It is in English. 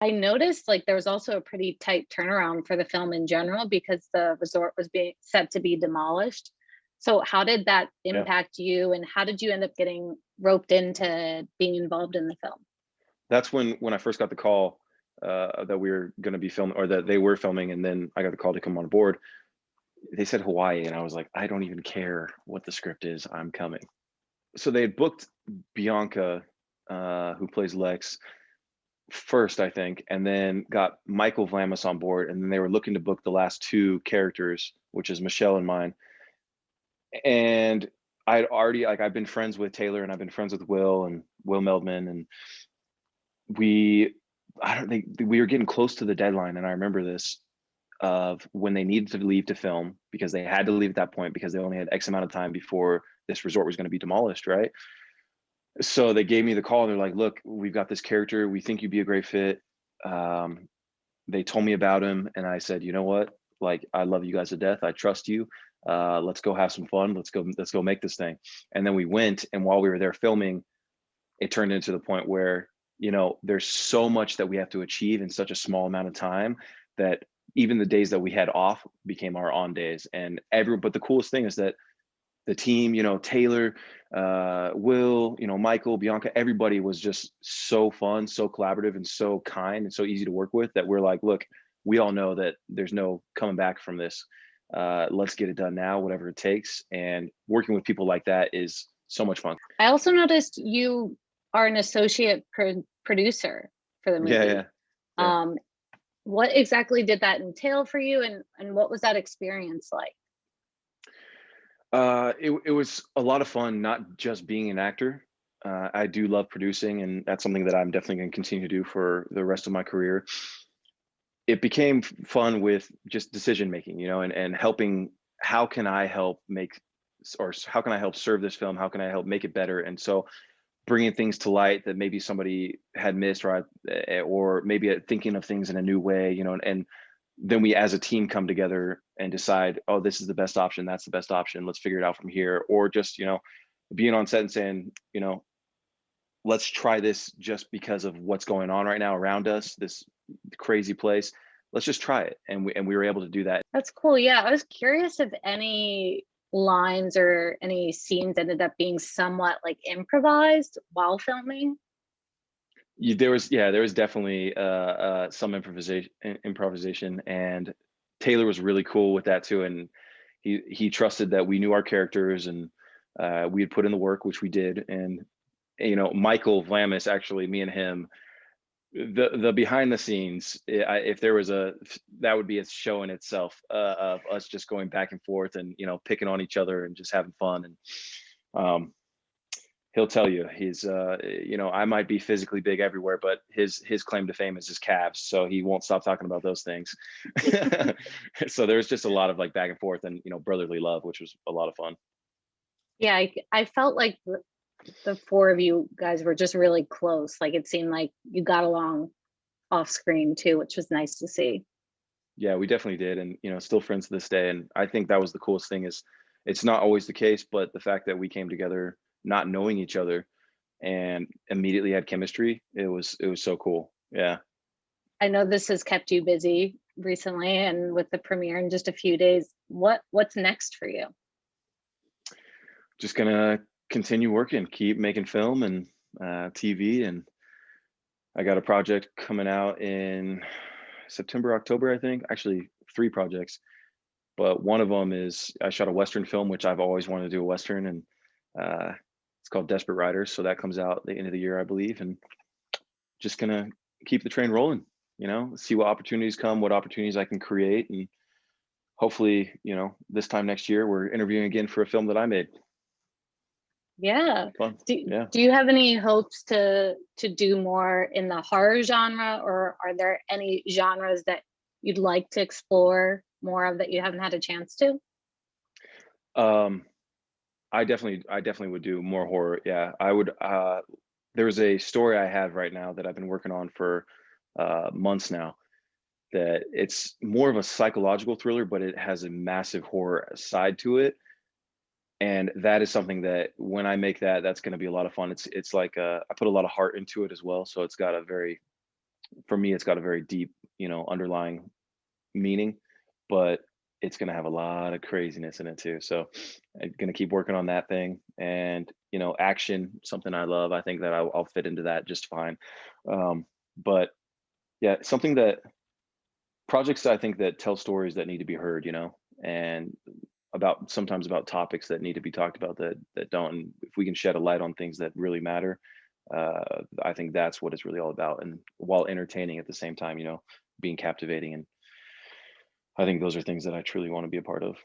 I noticed like there was also a pretty tight turnaround for the film in general because the resort was being set to be demolished. So how did that Yeah. impact you and how did you end up getting roped into being involved in the film? That's when I first got the call, that we were gonna be filming or that they were filming, and then I got the call to come on board. They said Hawaii, and I was like, "I don't even care what the script is, I'm coming." So they had booked Bianca, who plays Lex, first, I think, and then got Michael Vlamis on board, and then they were looking to book the last 2 characters, which is Michelle and mine. And I'd already like, I've been friends with Taylor, and I've been friends with Will and Will Meldman, and we I don't think we were getting close to the deadline, and I remember this of when they needed to leave to film because they had to leave at that point because they only had X amount of time before this resort was going to be demolished, right? So they gave me the call. They're like, "Look, we've got this character. We think you'd be a great fit." Um, they told me about him, and I said, "You know what? Like, I love you guys to death. I trust you. Let's go have some fun. Let's go make this thing." And then we went, and while we were there filming, it turned into the point where, there's so much that we have to achieve in such a small amount of time that even the days that we had off became our on days. And but the coolest thing is that the team, Taylor, Will, Michael, Bianca, everybody was just so fun, so collaborative, and so kind and so easy to work with that we're like, look, we all know that there's no coming back from this. Let's get it done now, whatever it takes. And working with people like that is so much fun. I also noticed you are an associate producer for the Yeah, yeah, movie. yeah. Um, what exactly did that entail for you and what was that experience like? It was a lot of fun, not just being an actor. I do love producing, and that's something that I'm definitely going to continue to do for the rest of my career. It became fun with just decision making, and helping. How can I help make, or how can I help serve this film? How can I help make it better? And so bringing things to light that maybe somebody had missed, or maybe thinking of things in a new way, and then we as a team come together and decide, oh, this is the best option, that's the best option, let's figure it out from here. Or just, being on set and saying, let's try this just because of what's going on right now around us, this crazy place. Let's just try it. And we were able to do that. That's cool. Yeah, I was curious if any lines or any scenes ended up being somewhat like improvised while filming. There was definitely some improvisation, and Taylor was really cool with that too. And he trusted that we knew our characters, and we had put in the work, which we did. And Michael Vlamis, actually, me and him, the behind the scenes, if there was that would be a show in itself, of us just going back and forth and picking on each other and just having fun. And um, he'll tell you, he's I might be physically big everywhere, but his claim to fame is his calves, so he won't stop talking about those things. So there's just a lot of like back and forth and brotherly love, which was a lot of fun. Yeah, I felt like the four of you guys were just really close. Like it seemed like you got along off screen too, which was nice to see. Yeah, we definitely did, and still friends to this day. And I think that was the coolest thing, is it's not always the case, but the fact that we came together not knowing each other and immediately had chemistry, it was so cool. Yeah. I know this has kept you busy recently and with the premiere in just a few days. What's next for you? Just gonna continue working, keep making film and TV. And I got a project coming out in September, October, I think. Actually, 3 projects, but one of them is I shot a Western film, which I've always wanted to do a Western, and uh, it's called Desperate Riders. So that comes out at the end of the year, I believe, and just gonna keep the train rolling. See what opportunities come, what opportunities I can create, and hopefully, this time next year we're interviewing again for a film that I made. Yeah. Fun, yeah. Do you have any hopes to do more in the horror genre, or are there any genres that you'd like to explore more of that you haven't had a chance to? Um, I definitely would do more horror. Yeah, I would. There's a story I have right now that I've been working on for months now. That it's more of a psychological thriller, but it has a massive horror side to it. And that is something that when I make that, that's going to be a lot of fun. It's like I put a lot of heart into it as well, so it's got a very for me, it's got a very deep, underlying meaning, but it's going to have a lot of craziness in it too. So I'm going to keep working on that thing. And, action, something I love. I think that I'll fit into that just fine. But yeah, something that projects I think that tell stories that need to be heard, and about sometimes about topics that need to be talked about that don't. And if we can shed a light on things that really matter, I think that's what it's really all about. And while entertaining at the same time, being captivating. And I think those are things that I truly want to be a part of.